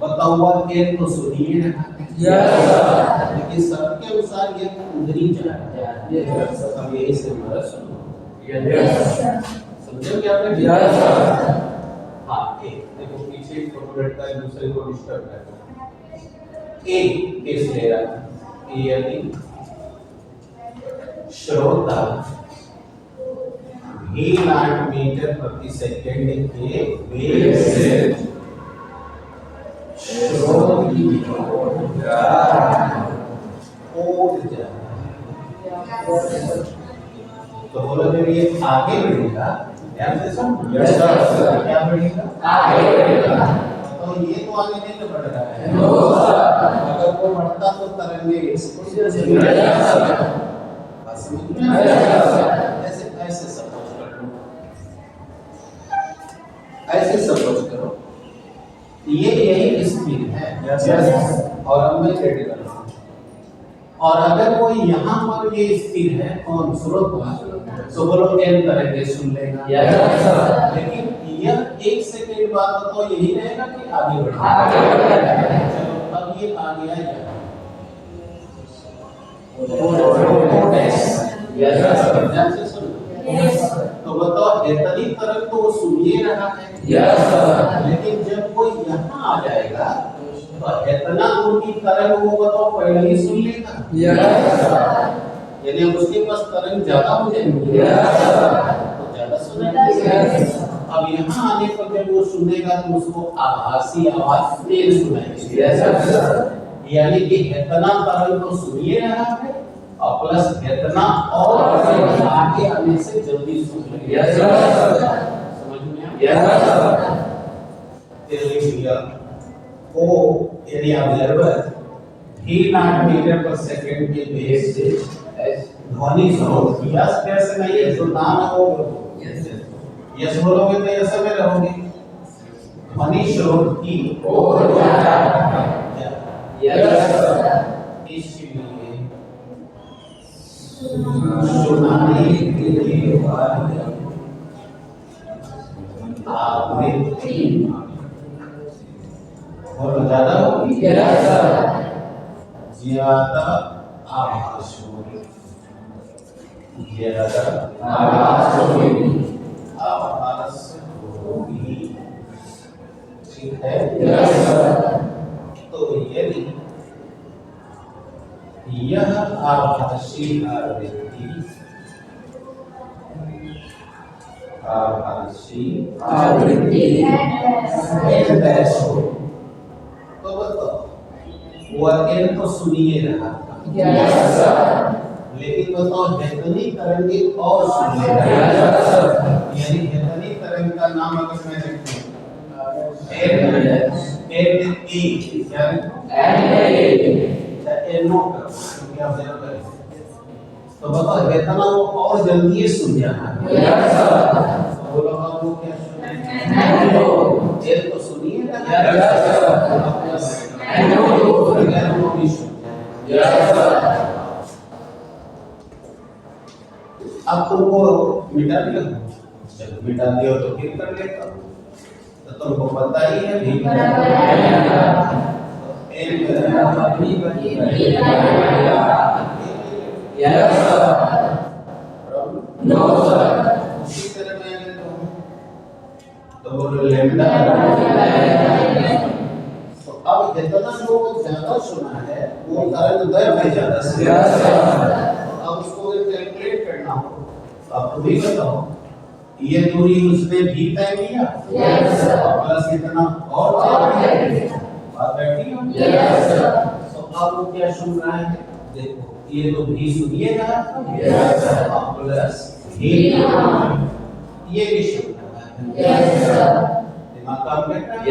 बताओ वह n तो सुनिए रहा है। Yes, sir. लेकिन शब्द के अनुसार ये उधरी जा रहा है। Yes, sir. अब यही से हमारा सुनो, Yes, sir. समझो क्या आपने? Yes, sir. हाँ, एक देखो पीछे फोटोग्राफ का एक दूसरे को डिस्टर्ब करता है। एक केस ले रहा है, यदि श्रोता v0 मीटर प्रति सेकंड के वेग से श्रोत की ओर जा तो बोलो जब ये आगे बढ़ेगा, ध्यान से सुनो। Yes, sir. क्या बढ़ेगा? आगे बढ़ेगा। तो ये तो आगे नहीं बढ़ रहा है। No, sir. अगर वो बढ़ता तो तरंगे इसको Yes, sir. बात समझ में आ रही है? ऐसे ऐसे सपोज कर लो, ऐसे सपोज करो ये यही स्थिर है। Yes, sir. और अब मैं रेडी कर रहा हूँ और अगर वो यहाँ पर ये स्थिर है कौन स्रोत तो बोलो n तरंगे सुन लेगा। Yes, sir. लेकिन यह एक सेकंड बाद बताओ यही रहेगा कि आगे बढ़ेगा? आगे बढ़ेगा। चलो अब ये आ गया Yes, sir. ध्यान से सुनो। Yes, sir. तो बताओ इतनी तरंग तो वो सुन ही रहा है। Yes, sir. लेकिन जब वो यहाँ आ जाएगा तो इतना उनकी तरंग वो बताओ पहले ही सुन लेगा। Yes, sir. यानी अब उसके पास तरंग ज्यादा हो जाएंगे, तो ज्यादा सुनाएंगे। अब यहाँ आने पर जब वो सुनेगा तो उसको आभासी आवाज तेज सुनाएगी, यानी कि इतना तरंग तो सुनिए रहा है और प्लस इतना और आगे आने से जल्दी सुन लेंगे। समझ में आया? ओ यानी observer he not metre per second के बेस से ध्वनि स्रोत यस कैसे नहीं है, जो नाम है वो यस बोलोगे तो यस में रहोगे। ध्वनि स्रोत की ओर इसलिए सुनाने के लिए आवृत्ति और ज्यादा होगी, ज्यादा आवाज होगी, ज्यादा आवाज होगी। ठीक है? तो यदि यह आभासी आवृत्ति डैश हो तो बताओ वह एन तो सुनिए रहा था, लेकिन बताओ हेतनी तरंगे और सुन ले रहा है, यानी हेतनी तरंग का नाम अगर मैं लिखूं एन ई एनो क्या करें तो बताओ हेतना वो और जल्दी सुन जाना है। बोलो आप लोग क्या सुने? एन तो सुनिए अब तुमको मिटा दिया, चलो मिटा दिया तो फिर कर लेता हूँ, तो तुमको पता ही है भी उसी तरह मैं तो बोलो लैम्डा। तो अब जितना लोग ज्यादा सुना है वो तरंग दैर्घ्य ज्यादा से अब उसको कैलकुलेट करना हो तो आप भी बताओ ये दूरी उसने भी तय किया, प्लस इतना और बात बैठी तो अब वो क्या सुन रहा है? देखो ये तो भी सुनिएगा प्लस ये भी सुन रहा है, दिमाग काम करता है।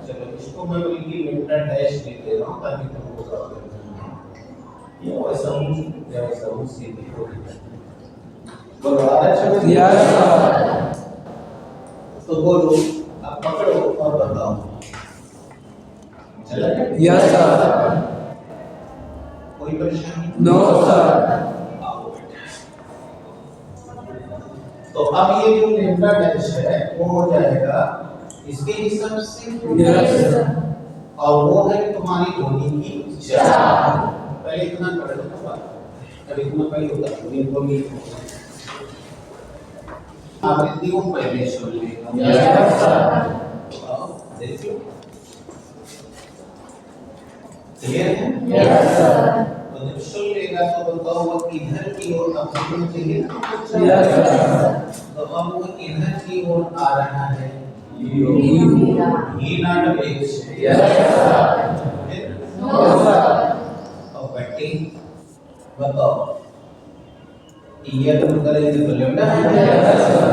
चलो इसको मैं बल्कि लेमडा डैश लिख दे रहा हूँ ताकि तुमको प्रॉब्लम नहीं। ये वैसा हूँ सीधी हो गई। बोलो तो बोलो अब पकड़ो और बताओ चला यस सर। कोई परेशानी? No sir. तो अब ये जो लैम्डा डैश है वो हो जाएगा इसके हिसाब से यस और वो है तुम्हारी ध्वनि की चाल। पहले इतना कर लो, अब इतना पहले होता है ध्वनि बोली आवृत्ति को पहले सुन लेगा। Yes sir. देखिए क्लियर है? Yes sir. तो जब सुन लेगा तो बताओ वो इधर की ओर अब सुनना चाहिए। Yes sir. तो अब वो इधर की ओर आ रहा है ही नॉट वेग से। Yes sir. No sir. और बैठी बताओ ये तुम करेंगे तो लैम्डा है। Yes sir.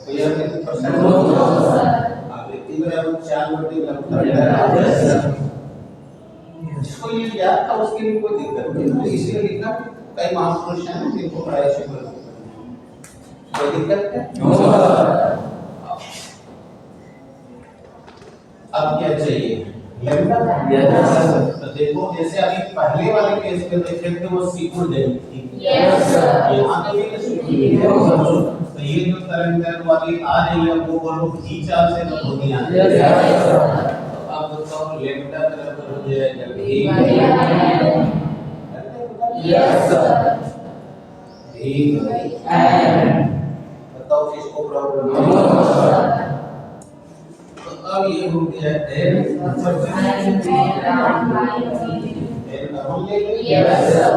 तो यह कितने परसेंट नो सर। आवृत्ति में अब 4/लैम्डा है। जिसको ये याद था उसके लिए कोई दिक्कत नहीं, तो इसलिए लिखा कई महापुरुष हैं जिनको पढ़ाई से कोई दिक्कत है? No sir. अब क्या चाहिए? लैम्डा। Yes sir. तो देखो जैसे अभी पहले वाले केस में देखे थे वो सीक्वेंस देनी थी। Yes sir. यहाँ तो ये सीक्वेंस तो ये जो तरंग वाली आ रही है वो बोलो भी चाल से तो होगी यहाँ। Yes sir. तो अब बताओ लैम्डा बराबर हो जाएगा भी। Yes sir. भी बताओ किसको प्रॉब्लम नो सर। तो अब ये हो गया n कौन ले ले? Yes, sir.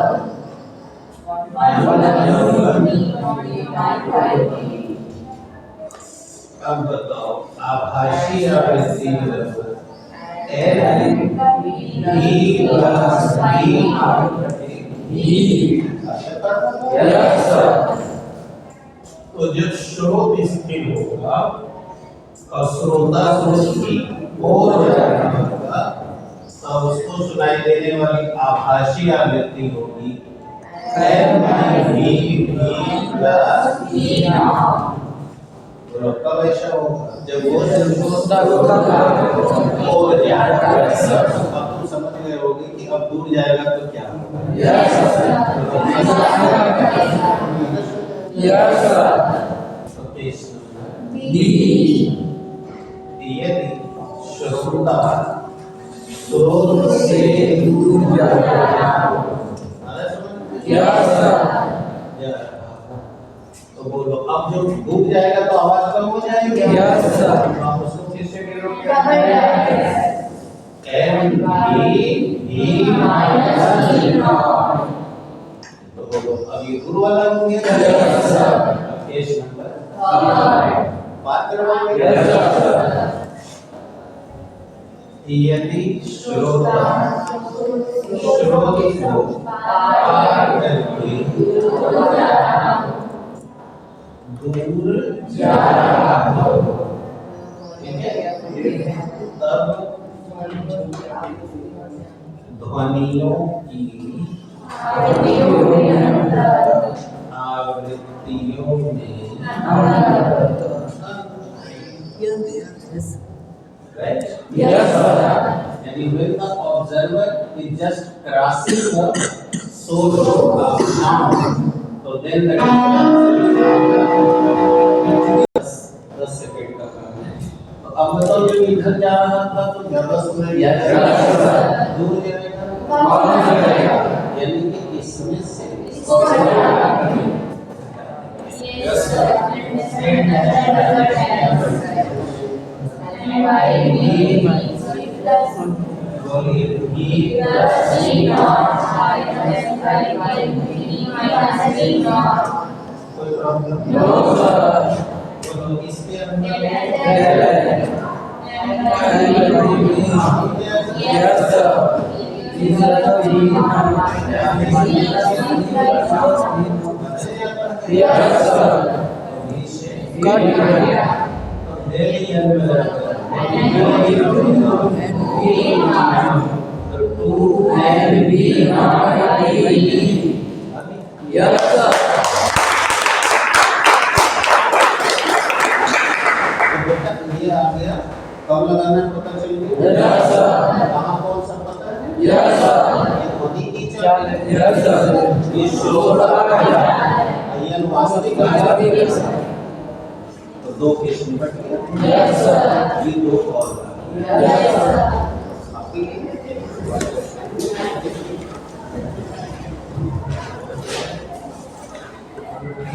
अब बताओ आभासी आवृत्ति बराबर L E plus E Yes, sir. तो जब स्रोत स्थिर होगा और श्रोता स्रोत की ओर जाएगा तब उसको सुनाई देने वाली आभासी आवृत्ति होगी M E plus E बोलो कब ऐसा होगा जब वो श्रोता ओर जाएगा अब तुम समझ गए होगे कि अब दूर जाएगा तो क्या होगा Yes, sir. Yes, sir. तो पेश D. यदि श्रोता स्रोत से दूर जाएगा. Yes, sir. तो बोलो अब जो डूब जाएगा तो आवाज कम हो जाएगी Yes, sir. आप उसको फिर से M E तो बोलो अब ये गुरु वाला हो गया Yes, sir. पेश नंबर बात करवाओगे Yes, sir. यदि श्रोता स्रोत को पार करके दूर जा रहा हो ठीक है तब ध्वनियों की आवृत्तियों में right Yes, sir. and when the observer is just crossing the source of sound so then the difference 10 second का काम है तो अब बताओ जब इधर जा रहा था तो ज्यादा सुनाई दिया दूर जाएगा यानी कि इसमें से Yes, sir. कोई प्रॉब्लम No, sir. तो इसके अंदर Yes, sir. Yes, sir. Yes, sir. ये आ गया कब लगाना है पता चल गया Yes, sir. कहाँ कौन सा पता है Yes, sir. ये ध्वनि की चाल है Yes, sir. ये श्रोता का ये वास्तविक आजादी तो दो केस निपट गया Yes, sir. ये दो और Yes, sir.